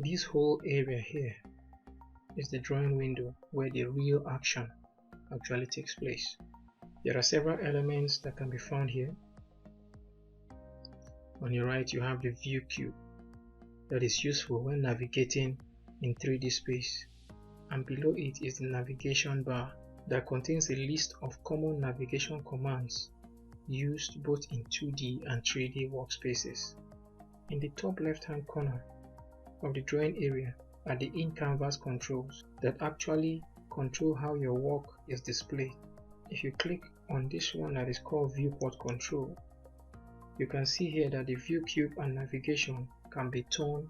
This whole area here is the drawing window where the real action actually takes place. There are several elements that can be found here. On your right, you have the view cube that is useful when navigating in 3D space, and below it is the navigation bar that contains a list of common navigation commands used both in 2D and 3D workspaces. In the top left hand corner of the drawing area are the in-canvas controls that actually control how your work is displayed. If you click on this one that is called viewport control, you can see here that the view cube and navigation can be turned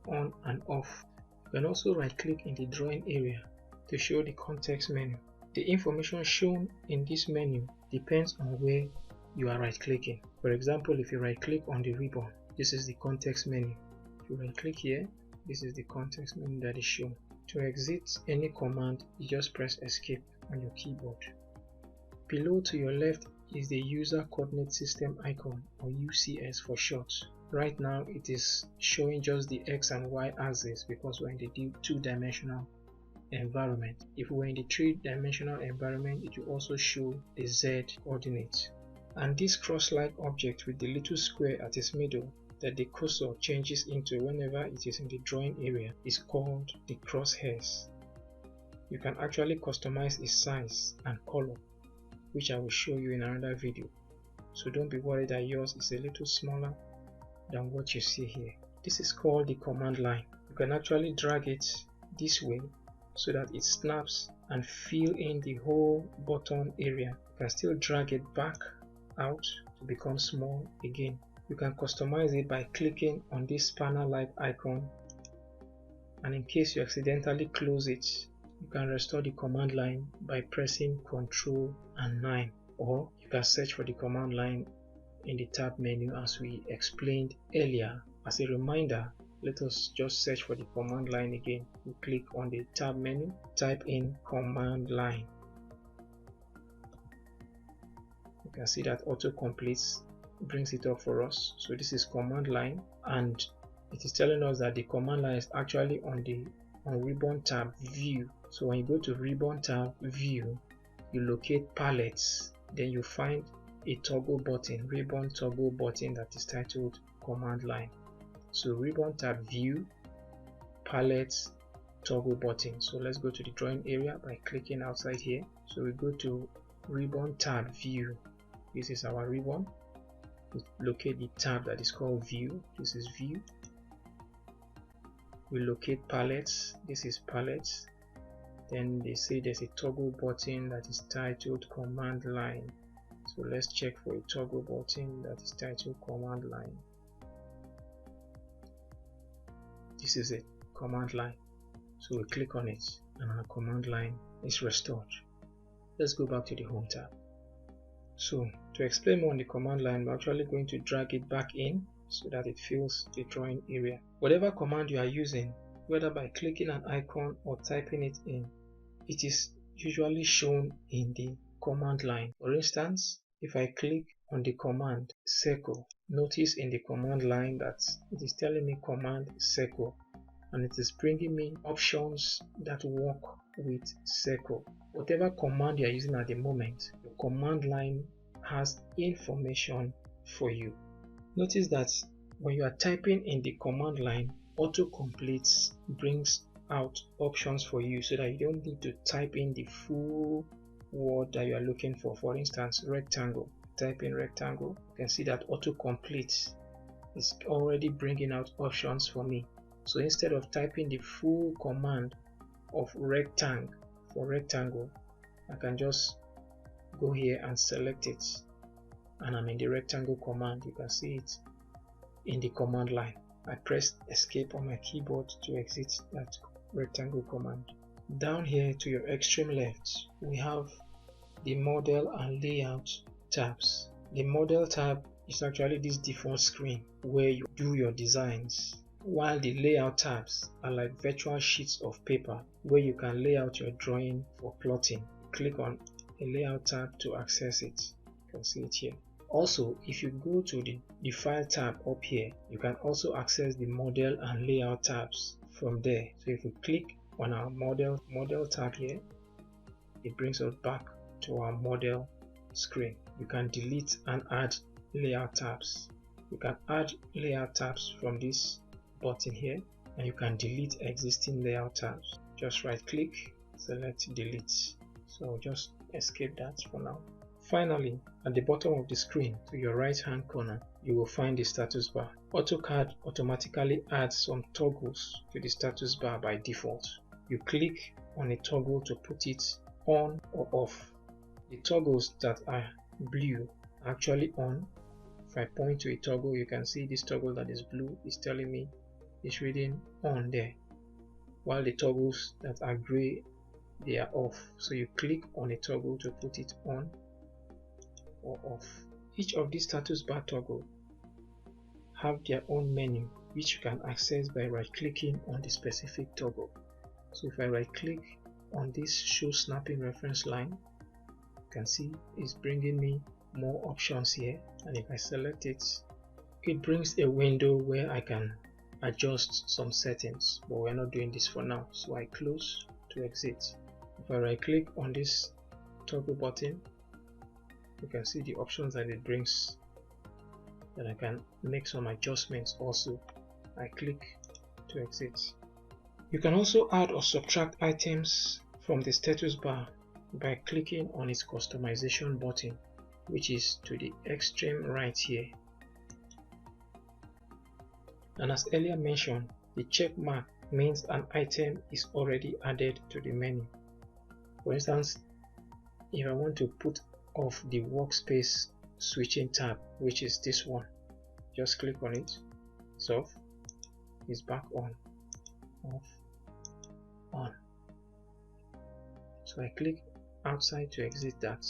on and off. You can also right click in the drawing area to show the context menu. The information shown in this menu depends on where you are right clicking. For example, if you right click on the ribbon, this is the context menu. If you right click here, this is the context menu that is shown. To exit any command, you just press escape on your keyboard. Below to your left is the user coordinate system icon, or UCS for short. Right now it is showing just the X and Y axis because we're in the two-dimensional environment. If we're in the three-dimensional environment, it will also show the Z coordinates. And this cross-like object with the little square at its middle that the cursor changes into whenever it is in the drawing area is called the crosshairs. You can actually customize its size and color, which I will show you in another video. So don't be worried that yours is a little smaller than what you see here. This is called the command line. You can actually drag it this way so that it snaps and fill in the whole bottom area. You can still drag it back out to become small again. You can customize it by clicking on this spanner-like icon, and in case you accidentally close it, you can restore the command line by pressing Ctrl and 9, or you can search for the command line in the tab menu as we explained earlier. As a reminder, let us just search for the command line again. You click on the tab menu, type in command line. You can see that autocomplete brings it up for us. So this is command line, and it is telling us that the command line is actually on ribbon tab view. So when you go to ribbon tab view, you locate palettes, then you find a toggle button, ribbon toggle button, that is titled command line. So ribbon tab view, palettes, toggle button. So let's go to the drawing area by clicking outside here. So we go to ribbon tab view. This is our ribbon. We locate the tab that is called view. This is view. We locate palettes. This is palettes. Then they say there's a toggle button that is titled command line. So let's check for a toggle button that is titled command line. This is it, command line. So we click on it and our command line is restored. Let's go back to the home tab. So to explain more on the command line, we're actually going to drag it back in so that it fills the drawing area. Whatever command you are using, whether by clicking an icon or typing it in, it is usually shown in the command line. For instance, if I click on the command circle, notice in the command line that it is telling me command circle, and it is bringing me options that work with circle. Whatever command you are using at the moment, the command line has information for you. Notice that when you are typing in the command line, autocomplete brings out options for you so that you don't need to type in the full word that you are looking for. For instance, rectangle. Type in rectangle. You can see that autocomplete is already bringing out options for me. So instead of typing the full command of rectangle for rectangle, I can just go here and select it, and I'm in the rectangle command. You can see it in the command line. I pressed escape on my keyboard to exit that rectangle command. Down here to your extreme left, we have the model and layout tabs. The model tab is actually this default screen where you do your designs, while the layout tabs are like virtual sheets of paper where you can lay out your drawing for plotting. Click on a layout tab to access it. You can see it here. Also, if you go to the file tab up here, you can also access the model and layout tabs from there. So if we click on our model tab here, it brings us back to our model screen. You can delete and add layout tabs. You can add layout tabs from this button here, and you can delete existing layout tabs. Just right click, select delete. So just escape that for now. Finally, at the bottom of the screen to your right hand corner, you will find the status bar. AutoCAD automatically adds some toggles to the status bar by default. You click on a toggle to put it on or off. The toggles that are blue are actually on. If I point to a toggle, you can see this toggle that is blue is telling me it's reading on there, while the toggles that are gray, they are off. So you click on a toggle to put it on or off. Each of these status bar toggle have their own menu, which you can access by right clicking on the specific toggle. So if I right click on this show snapping reference line, you can see it's bringing me more options here, and if I select it, it brings a window where I can adjust some settings, but we're not doing this for now. So I close to exit. If I right click on this toggle button, you can see the options that it brings, that I can make some adjustments also. I click to exit. You can also add or subtract items from the status bar by clicking on its customization button, which is to the extreme right here. And as earlier mentioned, the check mark means an item is already added to the menu. For instance, if I want to put off the workspace switching tab, which is this one, just click on it. It's off, it's back on, off, on. So I click outside to exit that.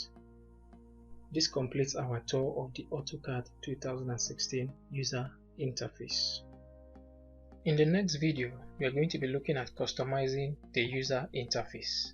This completes our tour of the AutoCAD 2016 user interface. In the next video, we are going to be looking at customizing the user interface.